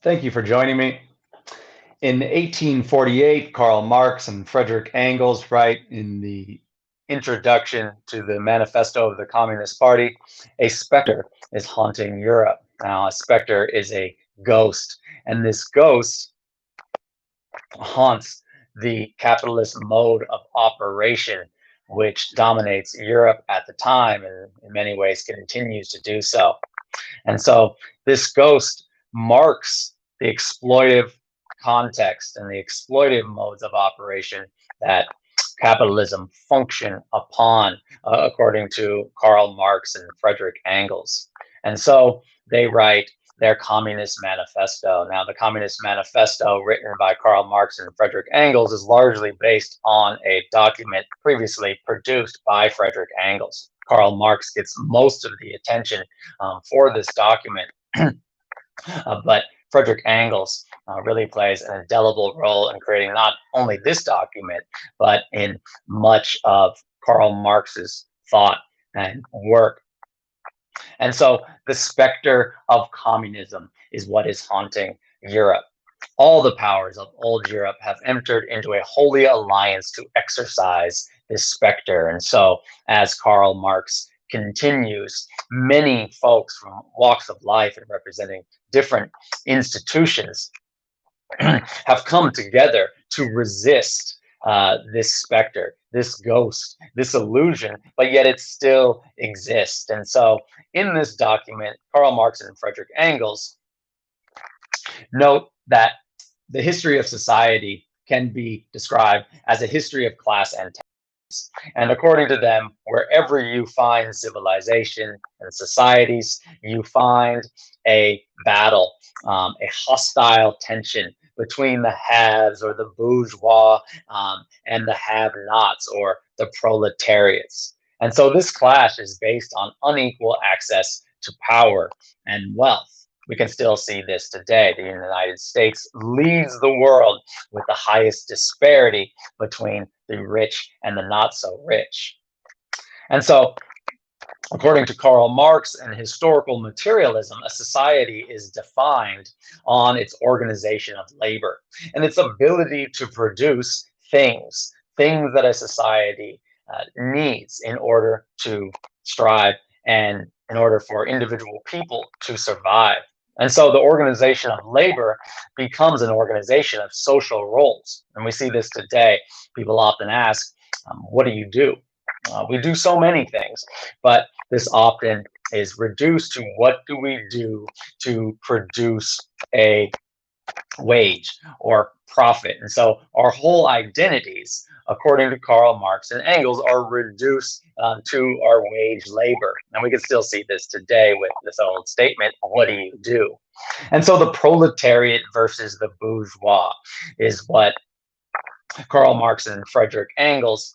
Thank you for joining me. In 1848, Karl Marx and Frederick Engels write in the introduction to the Manifesto of the Communist Party, a specter is haunting Europe. Now, a specter is a ghost, and this ghost haunts the capitalist mode of operation, which dominates Europe at the time and in many ways continues to do so. And so this ghost marks the exploitive context and the exploitive modes of operation that capitalism function upon, according to Karl Marx and Frederick Engels. And so they write their Communist Manifesto. Now, the Communist Manifesto, written by Karl Marx and Frederick Engels, is largely based on a document previously produced by Frederick Engels. Karl Marx gets most of the attention for this document, but Frederick Engels really plays an indelible role in creating not only this document, but in much of Karl Marx's thought and work. And so the specter of communism is what is haunting Europe. All the powers of old Europe have entered into a holy alliance to exercise this specter. And so, as Karl Marx continues, many folks from walks of life and representing different institutions have come together to resist this specter, this ghost, this illusion, but yet it still exists. And so, in this document, Karl Marx and Frederick Engels note that the history of society can be described as a history of class antagonists. And according to them, wherever you find civilization and societies, you find a battle, a hostile tension between the haves or the bourgeois and the have-nots or the proletariats. And so this clash is based on unequal access to power and wealth. We can still see this today. The United States leads the world with the highest disparity between the rich and the not so rich. And so, according to Karl Marx and historical materialism, a society is defined on its organization of labor and its ability to produce things that a society needs in order to strive and in order for individual people to survive. And so the organization of labor becomes an organization of social roles. And we see this today. People often ask, what do you do? We do so many things, but this often is reduced to what do we do to produce a wage or profit. And so our whole identities, according to Karl Marx and Engels, are reduced to our wage labor. And we can still see this today with this old statement, what do you do? And so the proletariat versus the bourgeois is what Karl Marx and Frederick Engels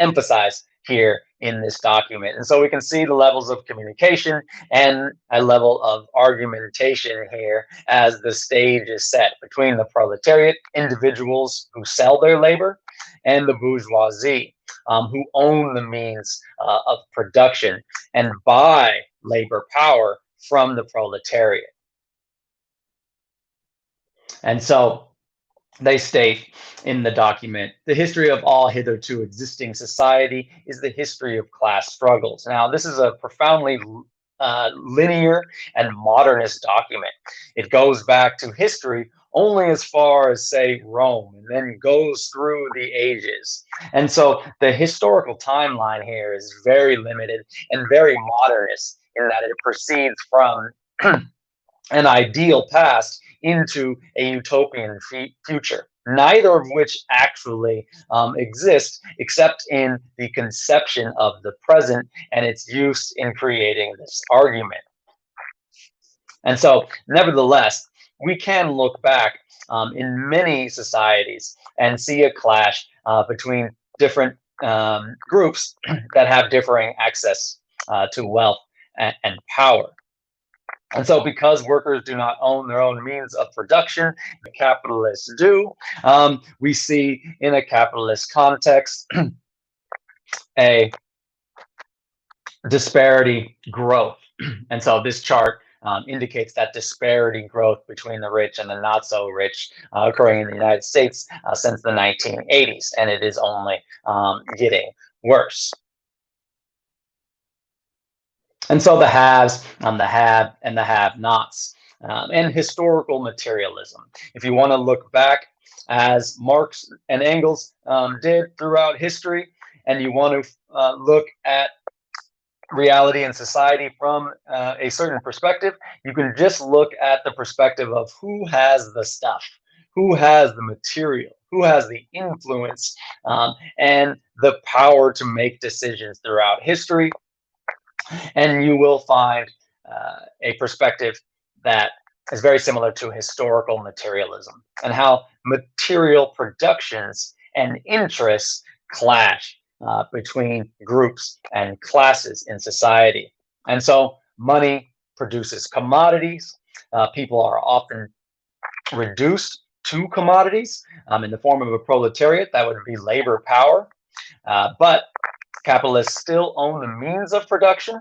emphasize here in this document. And so we can see the levels of communication and a level of argumentation here as the stage is set between the proletariat, individuals who sell their labor, and the bourgeoisie, who own the means of production and buy labor power from the proletariat. And so they state in the document, the history of all hitherto existing society is the history of class struggles. Now, this is a profoundly linear and modernist document. It goes back to history only as far as, say, Rome, and then goes through the ages. And so the historical timeline here is very limited and very modernist in that it proceeds from an ideal past into a utopian future, neither of which actually exist except in the conception of the present and its use in creating this argument. And so, nevertheless, we can look back in many societies and see a clash between different groups that have differing access to wealth and power. And so, because workers do not own their own means of production, the capitalists do, we see in a capitalist context a disparity growth. And so, this chart indicates that disparity growth between the rich and the not so rich occurring in the United States since the 1980s, and it is only getting worse. And so the haves, the have, and the have-nots, and historical materialism. If you want to look back, as Marx and Engels did throughout history, and you want to look at reality and society from a certain perspective, you can just look at the perspective of who has the stuff, who has the material, who has the influence, and the power to make decisions throughout history, and you will find a perspective that is very similar to historical materialism and how material productions and interests clash between groups and classes in society. And so money produces commodities. People are often reduced to commodities in the form of a proletariat. That would be labor power. But capitalists still own the means of production,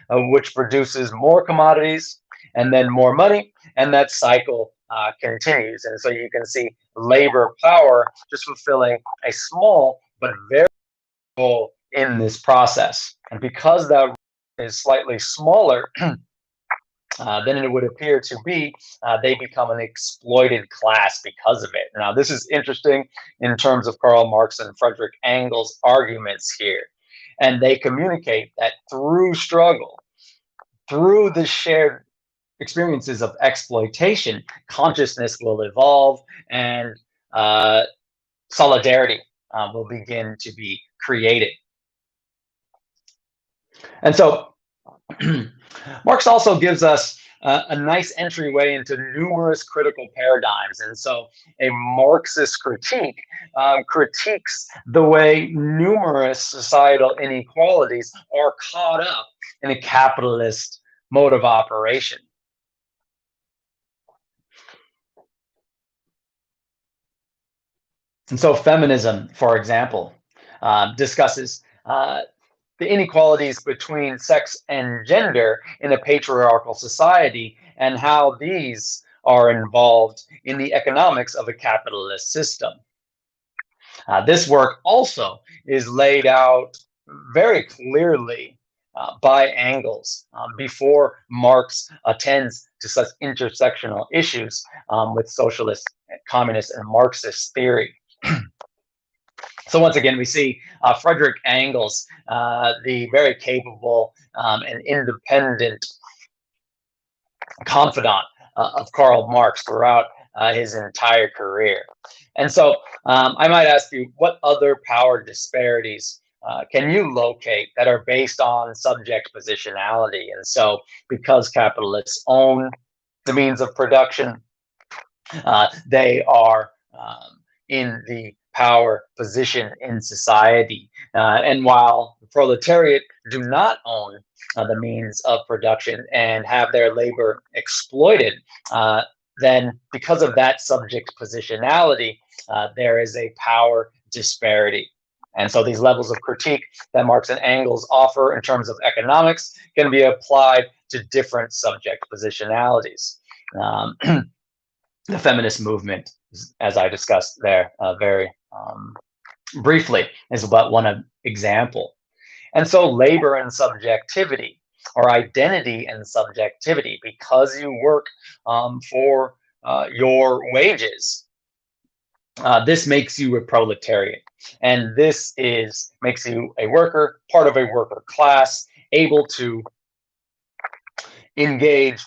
which produces more commodities and then more money, and that cycle continues. And so you can see labor power just fulfilling a small but very role in this process. And because that is slightly smaller than it would appear to be, they become an exploited class because of it. Now, this is interesting in terms of Karl Marx and Frederick Engels' arguments here. And they communicate that through struggle, through the shared experiences of exploitation, consciousness will evolve and solidarity will begin to be created. And so Marx also gives us a nice entryway into numerous critical paradigms. And so a Marxist critique critiques the way numerous societal inequalities are caught up in a capitalist mode of operation. And so feminism, for example, discusses the inequalities between sex and gender in a patriarchal society and how these are involved in the economics of a capitalist system. This work also is laid out very clearly by Engels before Marx attends to such intersectional issues with socialist, communist, and Marxist theory. So once again, we see Frederick Engels, the very capable and independent confidant of Karl Marx throughout his entire career. And so I might ask you, what other power disparities can you locate that are based on subject positionality? And so because capitalists own the means of production, they are in the power position in society. And while the proletariat do not own the means of production and have their labor exploited, then because of that subject positionality, there is a power disparity. And so these levels of critique that Marx and Engels offer in terms of economics can be applied to different subject positionalities. The feminist movement, as I discussed there very briefly, is but one example. And so labor and subjectivity, or identity and subjectivity, because you work for your wages, this makes you a proletariat. And this makes you a worker, part of a worker class, able to engage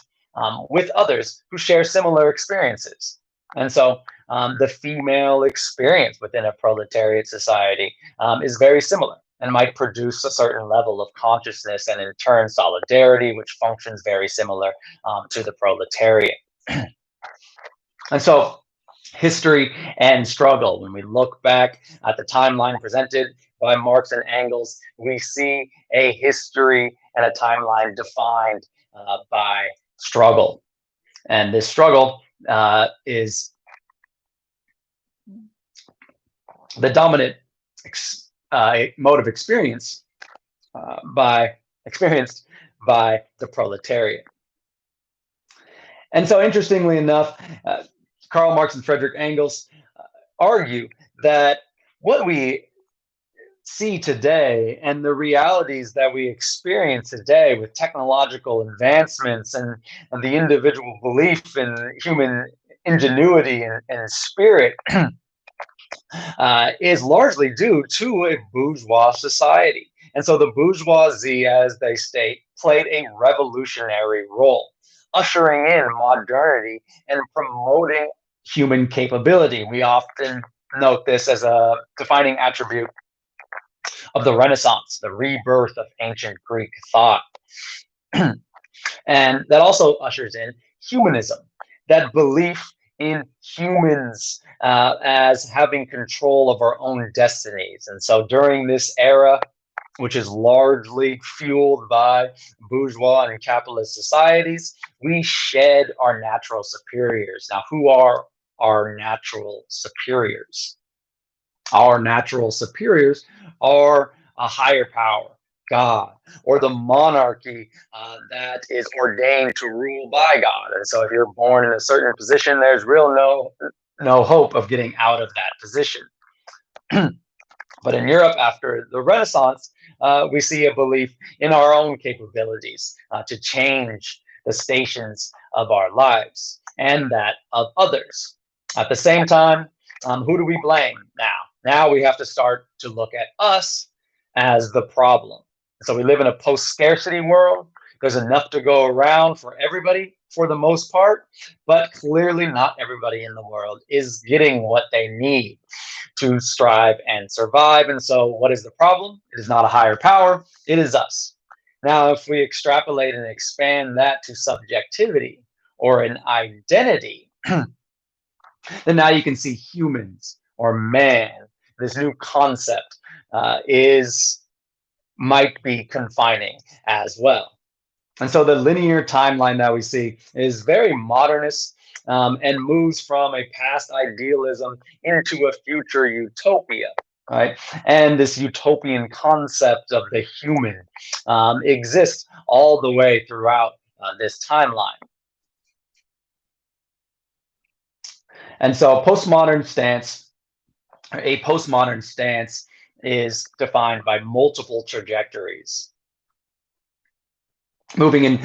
with others who share similar experiences. And so the female experience within a proletariat society is very similar and might produce a certain level of consciousness and in turn solidarity, which functions very similar to the proletariat. And so history and struggle, when we look back at the timeline presented by Marx and Engels, we see a history and a timeline defined by struggle. And this struggle is the dominant mode of experience experienced by the proletariat. And so, interestingly enough, uh, Karl Marx and Frederick Engels argue that what we see today and the realities that we experience today with technological advancements and the individual belief in human ingenuity and spirit is largely due to a bourgeois society. And so the bourgeoisie, as they state, played a revolutionary role, ushering in modernity and promoting human capability. We often note this as a defining attribute of the Renaissance, the rebirth of ancient Greek thought. And that also ushers in humanism, that belief in humans as having control of our own destinies. And so during this era, which is largely fueled by bourgeois and capitalist societies, we shed our natural superiors. Now, who are our natural superiors? Our natural superiors are a higher power, God, or the monarchy that is ordained to rule by God. And so, if you're born in a certain position, there's real no hope of getting out of that position. But in Europe, after the Renaissance, we see a belief in our own capabilities to change the stations of our lives and that of others. At the same time, who do we blame now? Now we have to start to look at us as the problem. So we live in a post scarcity world. There's enough to go around for everybody for the most part, but clearly not everybody in the world is getting what they need to strive and survive. And so, what is the problem? It is not a higher power, it is us. Now, if we extrapolate and expand that to subjectivity or an identity, then now you can see humans or man, this new concept, is might be confining as well. And so the linear timeline that we see is very modernist and moves from a past idealism into a future utopia. Right. And this utopian concept of the human exists all the way throughout this timeline. And so a postmodern stance is defined by multiple trajectories moving in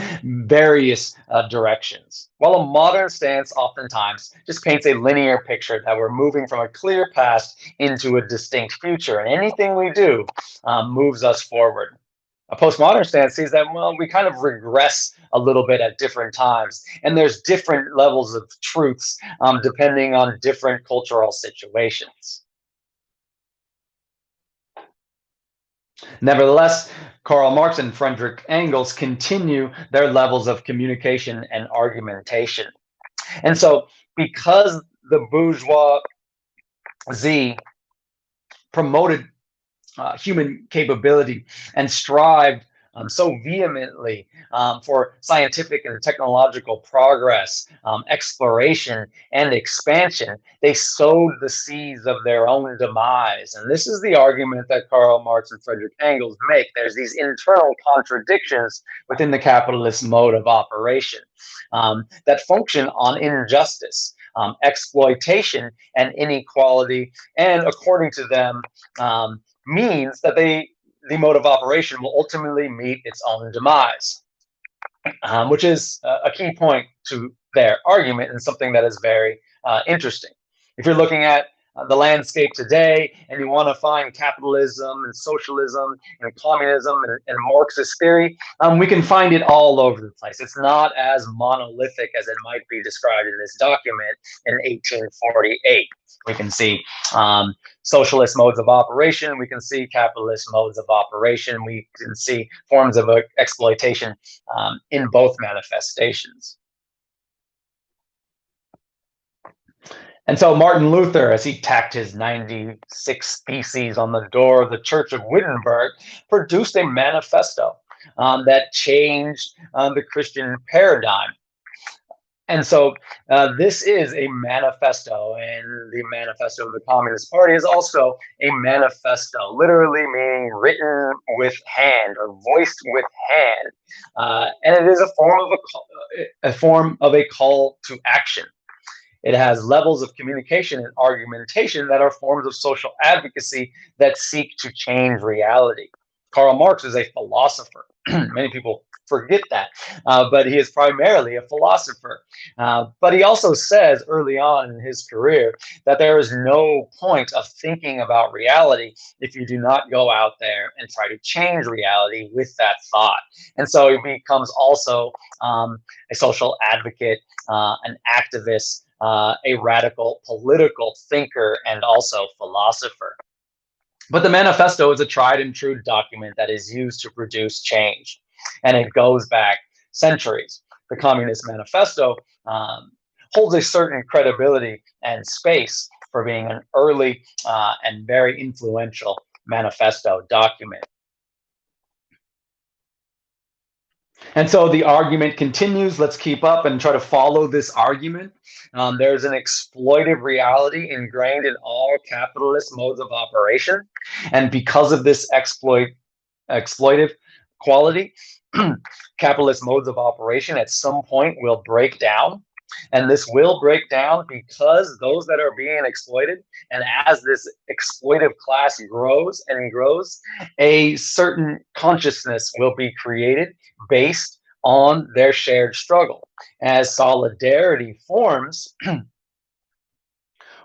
various directions. While a modern stance oftentimes just paints a linear picture that we're moving from a clear past into a distinct future, and anything we do moves us forward. A postmodern stance sees that, well, we kind of regress a little bit at different times, and there's different levels of truths depending on different cultural situations. Nevertheless, Karl Marx and Frederick Engels continue their levels of communication and argumentation. And so, because the bourgeoisie promoted human capability and strived so vehemently for scientific and technological progress, exploration, and expansion, they sowed the seeds of their own demise. And this is the argument that Karl Marx and Frederick Engels make. There's these internal contradictions within the capitalist mode of operation that function on injustice, exploitation, and inequality, and according to them, means that the mode of operation will ultimately meet its own demise, which is a key point to their argument and something that is very interesting. If you're looking at the landscape today and you want to find capitalism and socialism and communism and Marxist theory, we can find it all over the place. It's not as monolithic as it might be described in this document in 1848. We can see socialist modes of operation. We can see capitalist modes of operation. We can see forms of exploitation in both manifestations. And so Martin Luther, as he tacked his 96 Theses on the door of the Church of Wittenberg, produced a manifesto that changed the Christian paradigm. And so this is a manifesto, and the manifesto of the Communist Party is also a manifesto, literally meaning written with hand or voiced with hand, and it is a form of a call to action. It has levels of communication and argumentation that are forms of social advocacy that seek to change reality. Karl Marx is a philosopher. Many people forget that, but he is primarily a philosopher. But he also says early on in his career that there is no point of thinking about reality if you do not go out there and try to change reality with that thought. And so he becomes also a social advocate, an activist, a radical political thinker, and also philosopher. But the manifesto is a tried and true document that is used to produce change, and it goes back centuries. The Communist Manifesto holds a certain credibility and space for being an early and very influential manifesto document. And so the argument continues. Let's keep up and try to follow this argument. There's an exploitive reality ingrained in all capitalist modes of operation. And because of this exploitive quality, capitalist modes of operation at some point will break down. And this will break down because those that are being exploited, and as this exploitive class grows and grows, a certain consciousness will be created based on their shared struggle. As solidarity forms,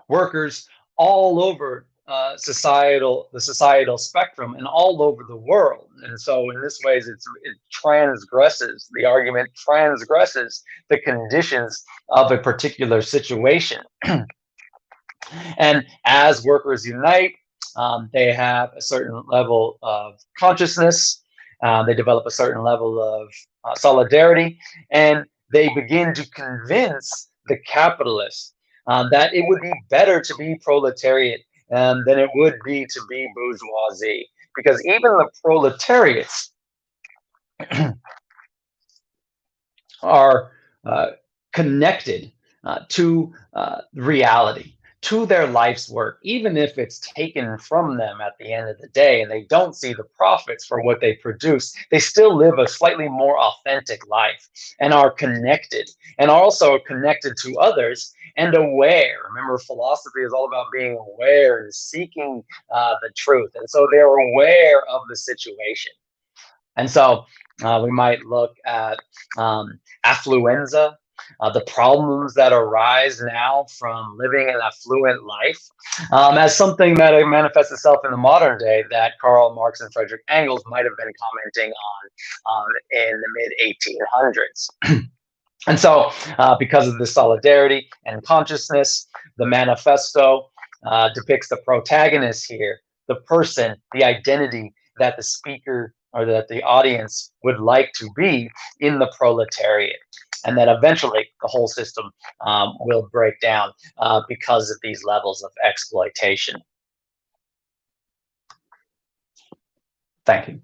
workers all over the societal spectrum and all over the world. And so in this ways, the argument transgresses the conditions of a particular situation. And as workers unite, they have a certain level of consciousness, they develop a certain level of solidarity, and they begin to convince the capitalists that it would be better to be proletariat than it would be to be bourgeoisie. Because even the proletariats are connected to reality, to their life's work, even if it's taken from them at the end of the day and they don't see the profits for what they produce. They still live a slightly more authentic life and are connected, and are also connected to others and aware. Remember, philosophy is all about being aware and seeking the truth. And so they're aware of the situation. And so we might look at affluenza, the problems that arise now from living an affluent life, as something that manifests itself in the modern day that Karl Marx and Frederick Engels might have been commenting on in the mid 1800s. And so, because of this solidarity and consciousness, the manifesto depicts the protagonist here, the person, the identity that the speaker or that the audience would like to be in the proletariat. And that eventually the whole system will break down because of these levels of exploitation. Thank you.